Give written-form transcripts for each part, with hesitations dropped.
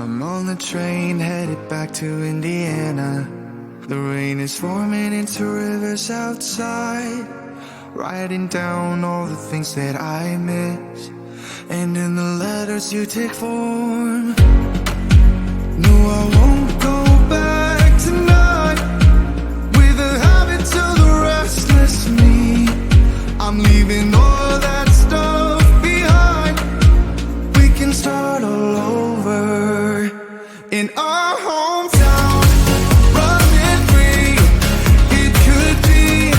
I'm on the train headed back to Indiana. The rain is forming into rivers outside, writing down all the things that I miss, and in the letters you take form. No, I won't go back tonight with the habits of the restless me. I'm leaving all that stuff behind. We can start all over in our hometown, running free. It could be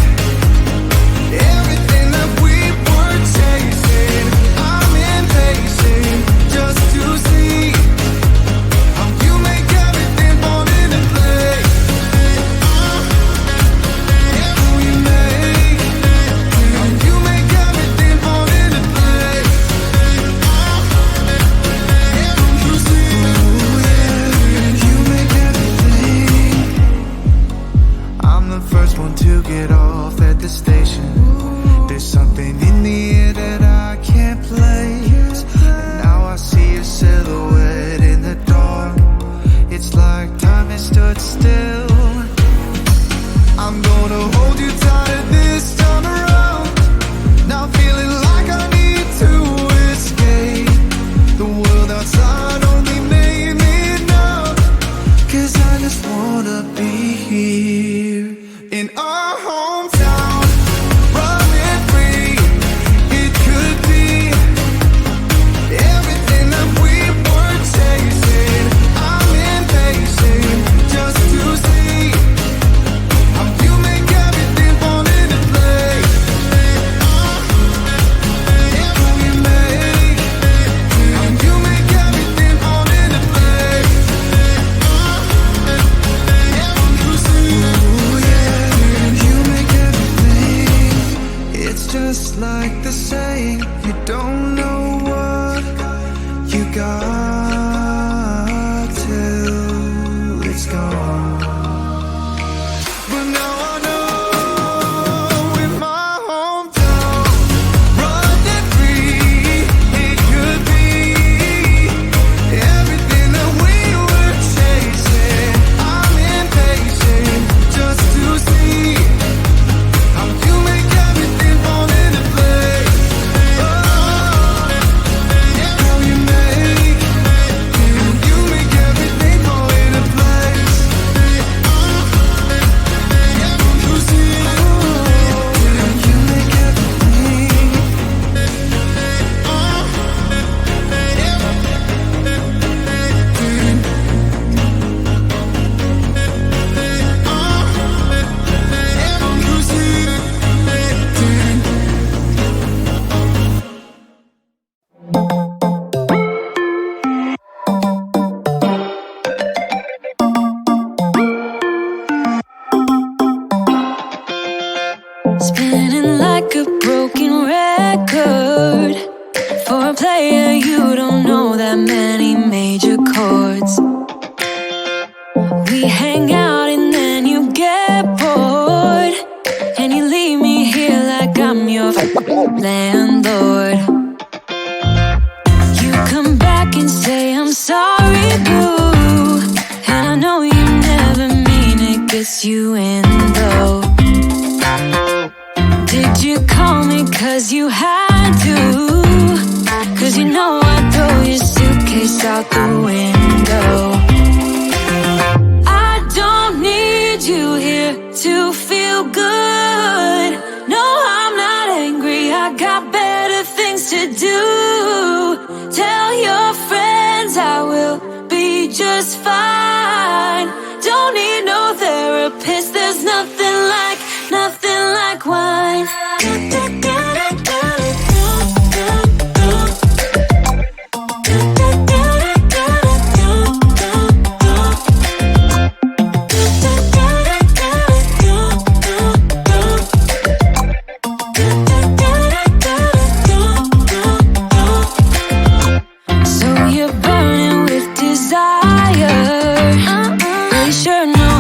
everything that we were chasing. I'm impatient just to see how you make everything fall into place. How you make everything fall into place. You see, you make everything. I'm the first one to get off at the station. There's something in the air that I can't place, and now I see a silhouette in the dark. It's like time has stood still. I'm gonna hold you tighter this time around. Now feeling like I need to escape. The world outside only made me numb, 'cause I just wanna be here in our hometown, running free. It could be everything that we were chasing. I'm impatient just to see how you make everything fall into place. How you make everything fall into place. You see, you make everything. It's just like the saying, you don't know what you got till it's gone. But now I know in my hometown, running free, it could be everything that we were chasing. I'm impatient just to see how you make everything fall into place. How you make everything fall into place. You see, you make everything. You see. Spinning like a broken record. For a player, you don't know that many major chords. We hang out and then you get bored, and you leave me here like I'm your landlord. You come back and say, I'm sorry, boo, and I know you never mean it, gets you in though. Did you call me 'cause you had to? 'Cause you know I'd throw your suitcase out the window. I don't need you here to feel good. No, I'm not angry, I got better things to do. Tell your friends I will be just fine. Don't need no therapist, there's nothing like wine. So you're burning with desire. Really sure know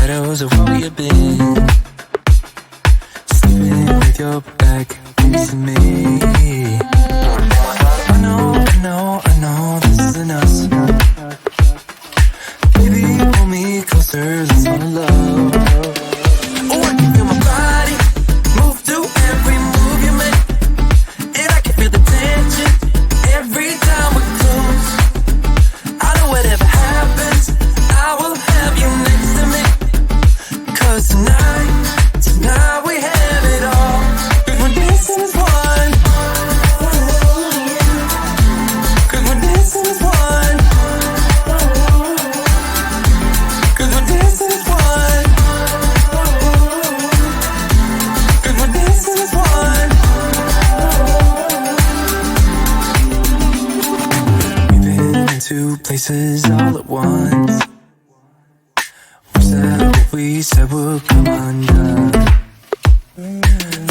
shadows of where we have been, sleeping with your back facing me. I know this isn't us. Baby, pull me closer, let's fall in love. Oh, I can feel my body move to every move you make, and I can feel the tension every time we're close. I know whatever happens, I will have you next to me. 'Cause tonight we have it all. 'Cause we're dancing as one. 'Cause we're dancing as one. 'Cause we're dancing as one. 'Cause we're dancing as one. We've been in two places all at once. Wish that what we said would come undone.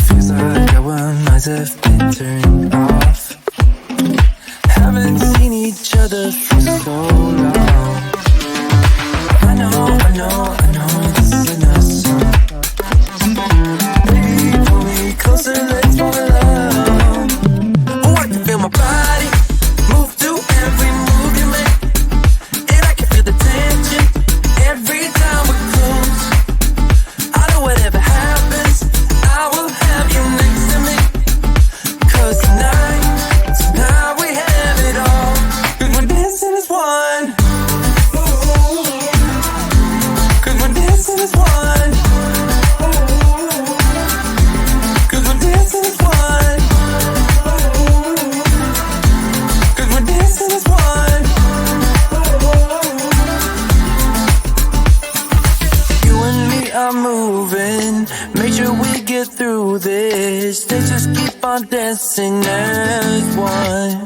Feels like our minds have been turned off. Haven't seen each other for so long. I know this isn't us. Baby, pull me closer, let's fall in love. Oh, I can feel my body move to every move you make, and I can feel the tension every time we're close. I know whatever happens, I will have you next to me. 'Cause tonight we have it all. 'Cause we're dancing as one. 'Cause we're dancing as one. 'Cause we're dancing as one. 'Cause we're dancing as one. You and me are moving, make sure we get through this. Let's just keep on dancing as one.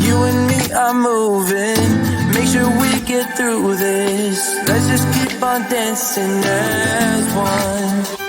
You and me are moving, make sure we get through this. Let's just keep on dancing as one.